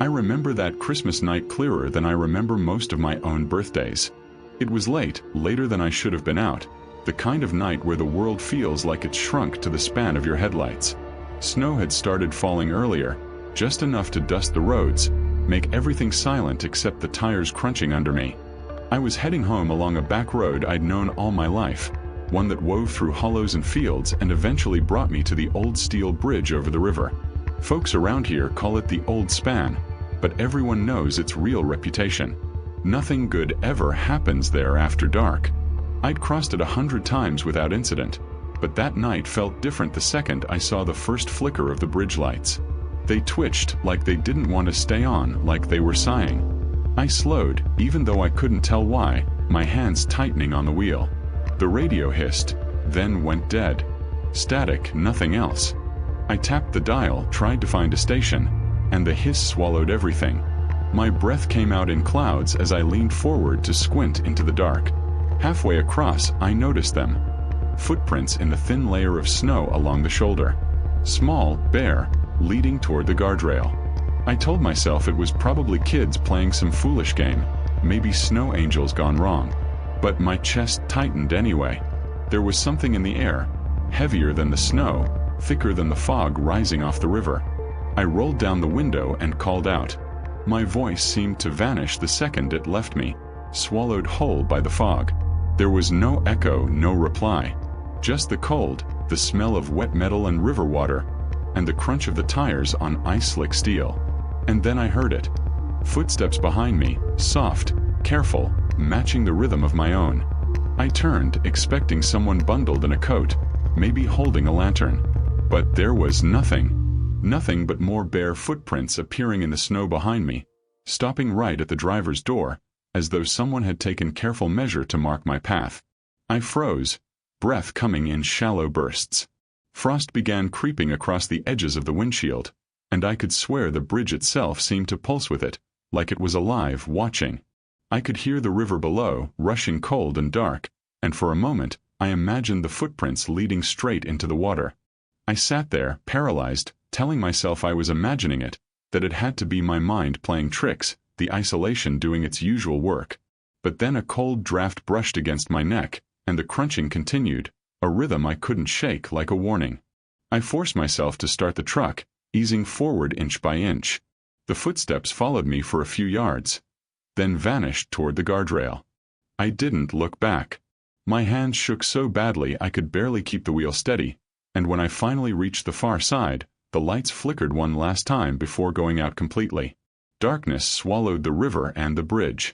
I remember that Christmas night clearer than I remember most of my own birthdays. It was late, later than I should have been out, the kind of night where the world feels like it's shrunk to the span of your headlights. Snow had started falling earlier, just enough to dust the roads, make everything silent except the tires crunching under me. I was heading home along a back road I'd known all my life, one that wove through hollows and fields and eventually brought me to the old steel bridge over the river. Folks around here call it the Old Span, but everyone knows its real reputation. Nothing good ever happens there after dark. I'd crossed it 100 times without incident, but that night felt different the second I saw the first flicker of the bridge lights. They twitched like they didn't want to stay on, like they were sighing. I slowed, even though I couldn't tell why, my hands tightening on the wheel. The radio hissed, then went dead. Static, nothing else. I tapped the dial, tried to find a station, and the hiss swallowed everything. My breath came out in clouds as I leaned forward to squint into the dark. Halfway across, I noticed them. Footprints in the thin layer of snow along the shoulder. Small, bare, leading toward the guardrail. I told myself it was probably kids playing some foolish game, maybe snow angels gone wrong. But my chest tightened anyway. There was something in the air, heavier than the snow, thicker than the fog rising off the river. I rolled down the window and called out. My voice seemed to vanish the second it left me, swallowed whole by the fog. There was no echo, no reply. Just the cold, the smell of wet metal and river water, and the crunch of the tires on ice-slick steel. And then I heard it. Footsteps behind me, soft, careful, matching the rhythm of my own. I turned, expecting someone bundled in a coat, maybe holding a lantern. But there was nothing. Nothing but more bare footprints appearing in the snow behind me, stopping right at the driver's door, as though someone had taken careful measure to mark my path. I froze, breath coming in shallow bursts. Frost began creeping across the edges of the windshield, and I could swear the bridge itself seemed to pulse with it, like it was alive, watching. I could hear the river below, rushing cold and dark, and for a moment, I imagined the footprints leading straight into the water. I sat there, paralyzed, telling myself I was imagining it, that it had to be my mind playing tricks, the isolation doing its usual work. But then a cold draft brushed against my neck, and the crunching continued, a rhythm I couldn't shake like a warning. I forced myself to start the truck, easing forward inch by inch. The footsteps followed me for a few yards, then vanished toward the guardrail. I didn't look back. My hands shook so badly I could barely keep the wheel steady, and when I finally reached the far side, the lights flickered one last time before going out completely. Darkness swallowed the river and the bridge.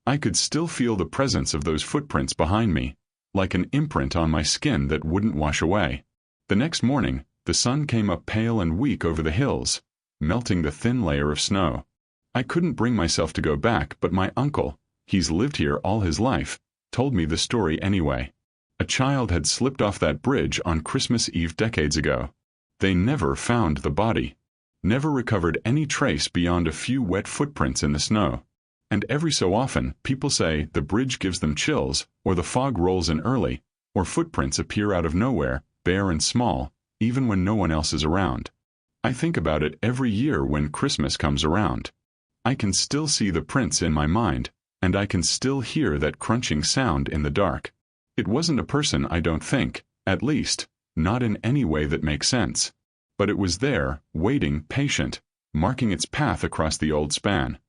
I could still feel the presence of those footprints behind me, like an imprint on my skin that wouldn't wash away. The next morning, the sun came up pale and weak over the hills, melting the thin layer of snow. I couldn't bring myself to go back, but my uncle, he's lived here all his life, told me the story anyway. A child had slipped off that bridge on Christmas Eve decades ago. They never found the body. Never recovered any trace beyond a few wet footprints in the snow. And every so often, people say the bridge gives them chills, or the fog rolls in early, or footprints appear out of nowhere, bare and small, even when no one else is around. I think about it every year when Christmas comes around. I can still see the prints in my mind, and I can still hear that crunching sound in the dark. It wasn't a person, I don't think, at least, not in any way that makes sense. But it was there, waiting, patient, marking its path across the old span.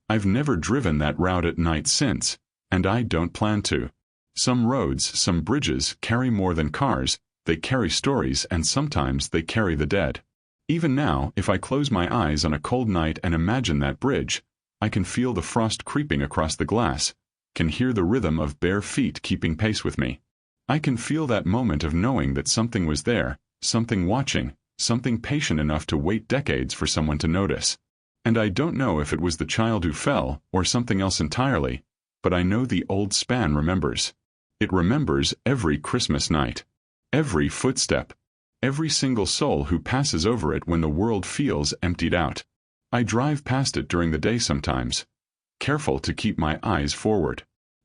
I've never driven that route at night since, and I don't plan to. Some roads, some bridges, carry more than cars, they carry stories, and sometimes they carry the dead. Even now, if I close my eyes on a cold night and imagine that bridge, I can feel the frost creeping across the glass, can hear the rhythm of bare feet keeping pace with me. I can feel that moment of knowing that something was there, something watching, something patient enough to wait decades for someone to notice. And I don't know if it was the child who fell, or something else entirely, but I know the old span remembers. It remembers every Christmas night. Every footstep. Every single soul who passes over it when the world feels emptied out. I drive past it during the day sometimes, careful to keep my eyes forward.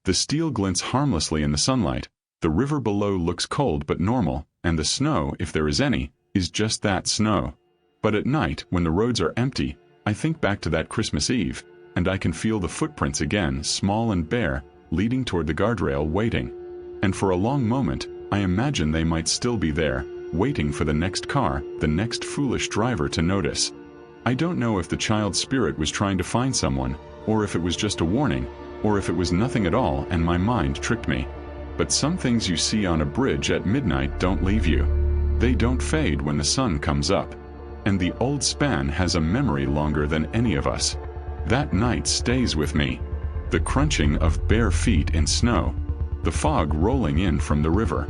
The steel glints harmlessly in the sunlight, the river below looks cold but normal, and the snow, if there is any, is just that snow. But at night, when the roads are empty, I think back to that Christmas Eve, and I can feel the footprints again, small and bare, leading toward the guardrail, waiting. And for a long moment, I imagine they might still be there, waiting for the next car, the next foolish driver to notice. I don't know if the child's spirit was trying to find someone, or if it was just a warning, or if it was nothing at all and my mind tricked me. But some things you see on a bridge at midnight don't leave you. They don't fade when the sun comes up. And the old span has a memory longer than any of us. That night stays with me. The crunching of bare feet in snow, the fog rolling in from the river,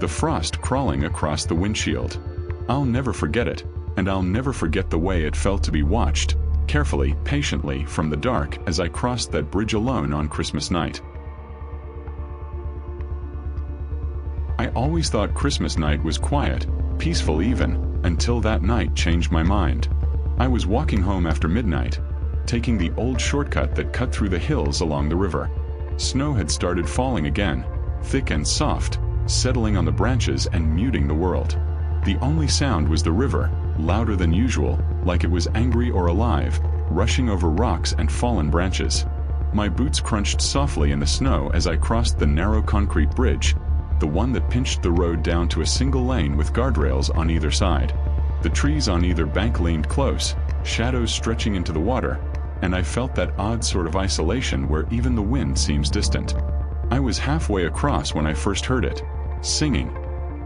the frost crawling across the windshield. I'll never forget it, and I'll never forget the way it felt to be watched, carefully, patiently, from the dark as I crossed that bridge alone on Christmas night. I always thought Christmas night was quiet, peaceful even, until that night changed my mind. I was walking home after midnight, taking the old shortcut that cut through the hills along the river. Snow had started falling again, thick and soft, settling on the branches and muting the world. The only sound was the river, louder than usual, like it was angry or alive, rushing over rocks and fallen branches. My boots crunched softly in the snow as I crossed the narrow concrete bridge, the one that pinched the road down to a single lane with guardrails on either side. The trees on either bank leaned close, shadows stretching into the water, and I felt that odd sort of isolation where even the wind seems distant. I was halfway across when I first heard it, singing.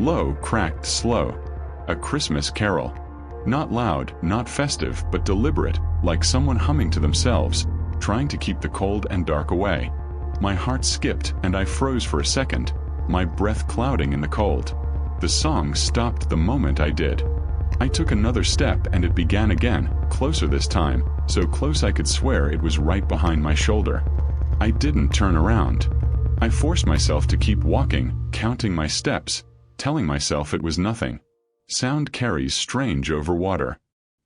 Low, cracked, slow. A Christmas carol. Not loud, not festive, but deliberate, like someone humming to themselves, trying to keep the cold and dark away. My heart skipped and I froze for a second, my breath clouding in the cold. The song stopped the moment I did. I took another step and it began again, closer this time, so close I could swear it was right behind my shoulder. I didn't turn around. I forced myself to keep walking, counting my steps, telling myself it was nothing. Sound carries strange over water.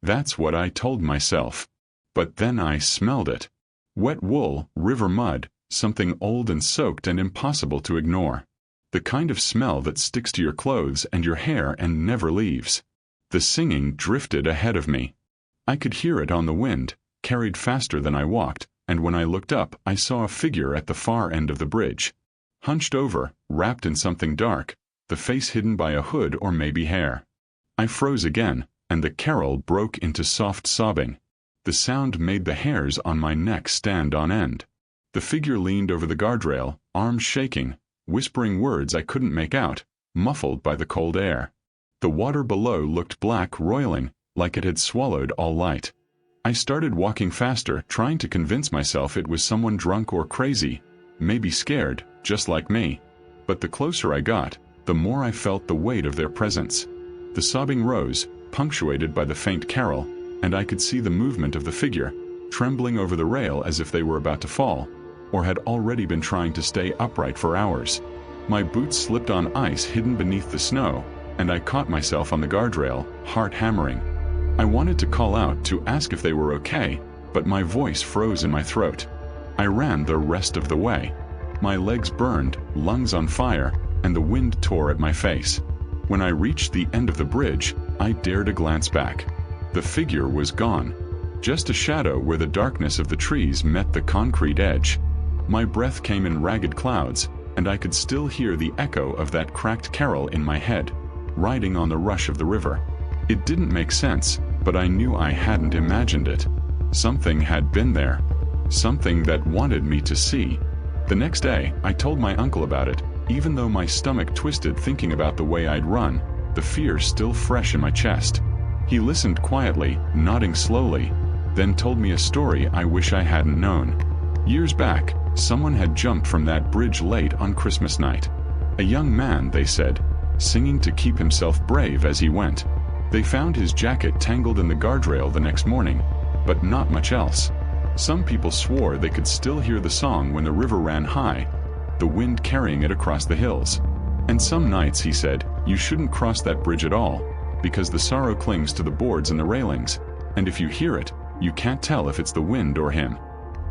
That's what I told myself. But then I smelled it. Wet wool, river mud, something old and soaked and impossible to ignore. The kind of smell that sticks to your clothes and your hair and never leaves. The singing drifted ahead of me. I could hear it on the wind, carried faster than I walked, and when I looked up, I saw a figure at the far end of the bridge. Hunched over, wrapped in something dark, the face hidden by a hood or maybe hair. I froze again, and the carol broke into soft sobbing. The sound made the hairs on my neck stand on end. The figure leaned over the guardrail, arms shaking, whispering words I couldn't make out, muffled by the cold air. The water below looked black, roiling, like it had swallowed all light. I started walking faster, trying to convince myself it was someone drunk or crazy, maybe scared, just like me. But the closer I got, the more I felt the weight of their presence. The sobbing rose, punctuated by the faint carol, and I could see the movement of the figure, trembling over the rail as if they were about to fall, or had already been trying to stay upright for hours. My boots slipped on ice hidden beneath the snow, and I caught myself on the guardrail, heart hammering. I wanted to call out to ask if they were okay, but my voice froze in my throat. I ran the rest of the way. My legs burned, lungs on fire, and the wind tore at my face. When I reached the end of the bridge, I dared a glance back. The figure was gone. Just a shadow where the darkness of the trees met the concrete edge. My breath came in ragged clouds, and I could still hear the echo of that cracked carol in my head, riding on the rush of the river. It didn't make sense, but I knew I hadn't imagined it. Something had been there. Something that wanted me to see. The next day, I told my uncle about it, even though my stomach twisted thinking about the way I'd run, the fear still fresh in my chest. He listened quietly, nodding slowly, then told me a story I wish I hadn't known. Years back, someone had jumped from that bridge late on Christmas night. A young man, they said, singing to keep himself brave as he went. They found his jacket tangled in the guardrail the next morning, but not much else. Some people swore they could still hear the song when the river ran high, the wind carrying it across the hills. And some nights, he said, you shouldn't cross that bridge at all, because the sorrow clings to the boards and the railings, and if you hear it, you can't tell if it's the wind or him.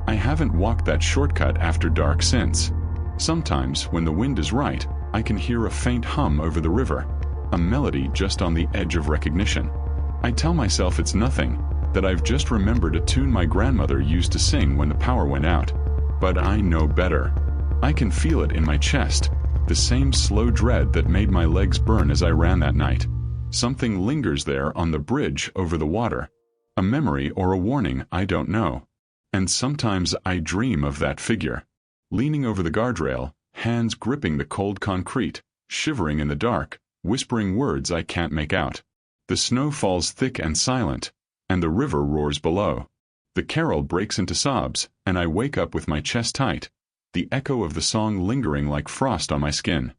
I haven't walked that shortcut after dark since. Sometimes, when the wind is right, I can hear a faint hum over the river, a melody just on the edge of recognition. I tell myself it's nothing, that I've just remembered a tune my grandmother used to sing when the power went out. But I know better. I can feel it in my chest, the same slow dread that made my legs burn as I ran that night. Something lingers there on the bridge over the water. A memory or a warning, I don't know. And sometimes I dream of that figure, leaning over the guardrail, hands gripping the cold concrete, shivering in the dark, whispering words I can't make out. The snow falls thick and silent, and the river roars below. The carol breaks into sobs, and I wake up with my chest tight, the echo of the song lingering like frost on my skin.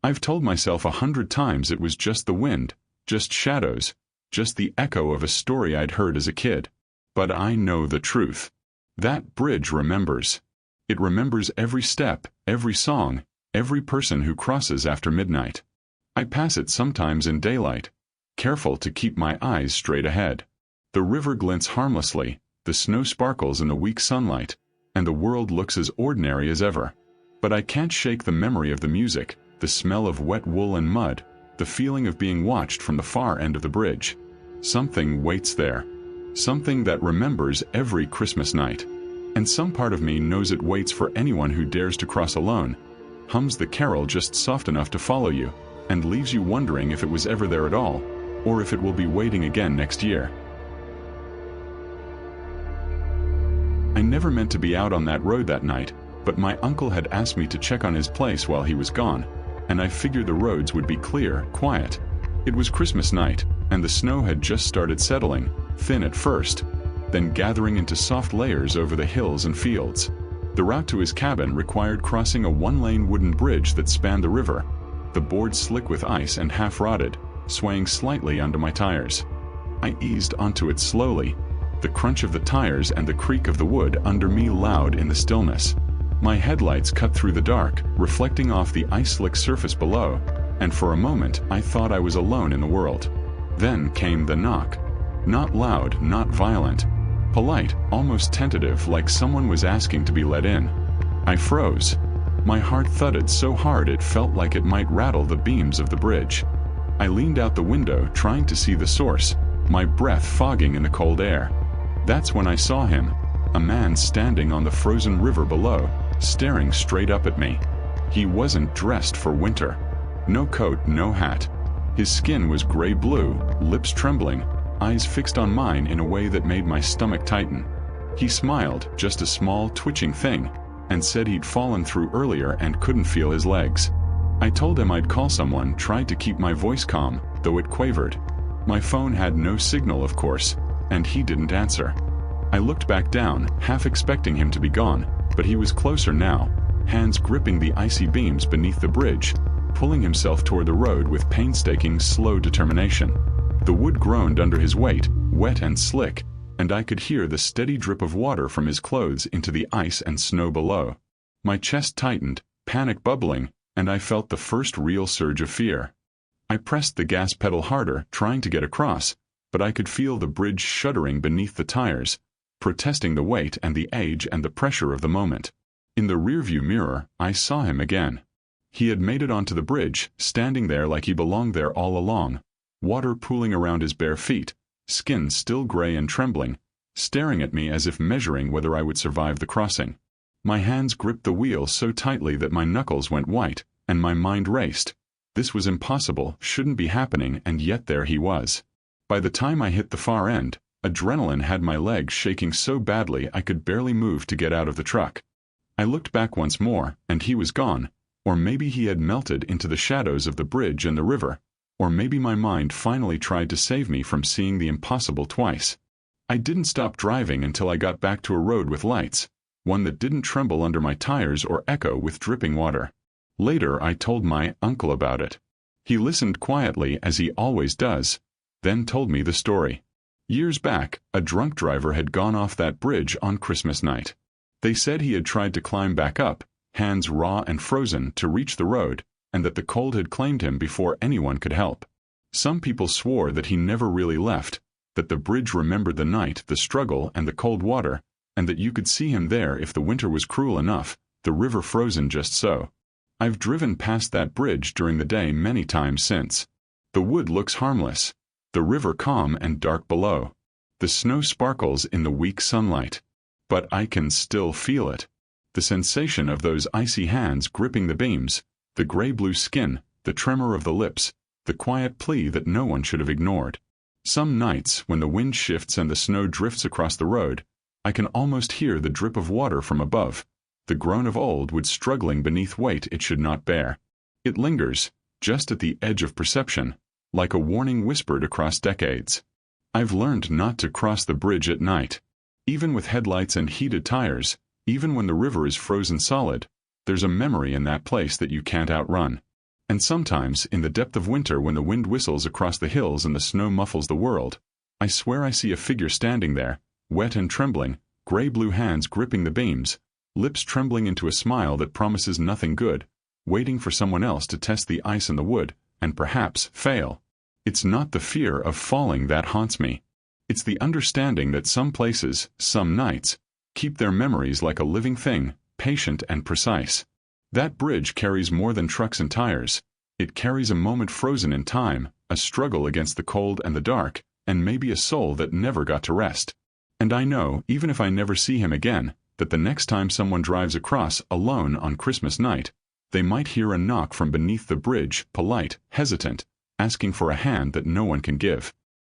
I've told myself 100 times it was just the wind, just shadows, just the echo of a story I'd heard as a kid. But I know the truth. That bridge remembers. It remembers every step, every song, every person who crosses after midnight. I pass it sometimes in daylight, careful to keep my eyes straight ahead. The river glints harmlessly, the snow sparkles in the weak sunlight, and the world looks as ordinary as ever. But I can't shake the memory of the music, the smell of wet wool and mud, the feeling of being watched from the far end of the bridge. Something waits there. Something that remembers every Christmas night. And some part of me knows it waits for anyone who dares to cross alone, hums the carol just soft enough to follow you, and leaves you wondering if it was ever there at all, or if it will be waiting again next year. I never meant to be out on that road that night, but my uncle had asked me to check on his place while he was gone, and I figured the roads would be clear, quiet. It was Christmas night, and the snow had just started settling, thin at first, then gathering into soft layers over the hills and fields. The route to his cabin required crossing a one-lane wooden bridge that spanned the river, the board slick with ice and half-rotted, swaying slightly under my tires. I eased onto it slowly, the crunch of the tires and the creak of the wood under me loud in the stillness. My headlights cut through the dark, reflecting off the ice-slick surface below, and for a moment I thought I was alone in the world. Then came the knock. Not loud, not violent. Polite, almost tentative, like someone was asking to be let in. I froze. My heart thudded so hard it felt like it might rattle the beams of the bridge. I leaned out the window, trying to see the source, my breath fogging in the cold air. That's when I saw him, a man standing on the frozen river below, staring straight up at me. He wasn't dressed for winter. No coat, no hat. His skin was gray-blue, lips trembling, eyes fixed on mine in a way that made my stomach tighten. He smiled, just a small, twitching thing, and said he'd fallen through earlier and couldn't feel his legs. I told him I'd call someone, tried to keep my voice calm, though it quavered. My phone had no signal, of course, and he didn't answer. I looked back down, half expecting him to be gone, but he was closer now, hands gripping the icy beams beneath the bridge, pulling himself toward the road with painstaking, slow determination. The wood groaned under his weight, wet and slick, and I could hear the steady drip of water from his clothes into the ice and snow below. My chest tightened, panic bubbling, and I felt the first real surge of fear. I pressed the gas pedal harder, trying to get across, but I could feel the bridge shuddering beneath the tires, protesting the weight and the age and the pressure of the moment. In the rearview mirror, I saw him again. He had made it onto the bridge, standing there like he belonged there all along, water pooling around his bare feet, skin still gray and trembling, staring at me as if measuring whether I would survive the crossing. My hands gripped the wheel so tightly that my knuckles went white, and my mind raced. This was impossible, shouldn't be happening, and yet there he was. By the time I hit the far end, adrenaline had my legs shaking so badly I could barely move to get out of the truck. I looked back once more, and he was gone, or maybe he had melted into the shadows of the bridge and the river, or maybe my mind finally tried to save me from seeing the impossible twice. I didn't stop driving until I got back to a road with lights, one that didn't tremble under my tires or echo with dripping water. Later I told my uncle about it. He listened quietly as he always does, then told me the story. Years back, a drunk driver had gone off that bridge on Christmas night. They said he had tried to climb back up, hands raw and frozen, to reach the road, and that the cold had claimed him before anyone could help. Some people swore that he never really left, that the bridge remembered the night, the struggle, and the cold water, and that you could see him there if the winter was cruel enough, the river frozen just so. I've driven past that bridge during the day many times since. The wood looks harmless, the river calm and dark below. The snow sparkles in the weak sunlight. But I can still feel it. The sensation of those icy hands gripping the beams, the gray-blue skin, the tremor of the lips, the quiet plea that no one should have ignored. Some nights, when the wind shifts and the snow drifts across the road, I can almost hear the drip of water from above, the groan of old wood struggling beneath weight it should not bear. It lingers, just at the edge of perception, like a warning whispered across decades. I've learned not to cross the bridge at night. Even with headlights and heated tires, even when the river is frozen solid, there's a memory in that place that you can't outrun. And sometimes, in the depth of winter when the wind whistles across the hills and the snow muffles the world, I swear I see a figure standing there, wet and trembling, gray-blue hands gripping the beams, lips trembling into a smile that promises nothing good, waiting for someone else to test the ice in the wood, and perhaps fail. It's not the fear of falling that haunts me. It's the understanding that some places, some nights, keep their memories like a living thing, patient and precise. That bridge carries more than trucks and tires. It carries a moment frozen in time, a struggle against the cold and the dark, and maybe a soul that never got to rest. And I know, even if I never see him again, that the next time someone drives across alone on Christmas night, they might hear a knock from beneath the bridge, polite, hesitant, asking for a hand that no one can give.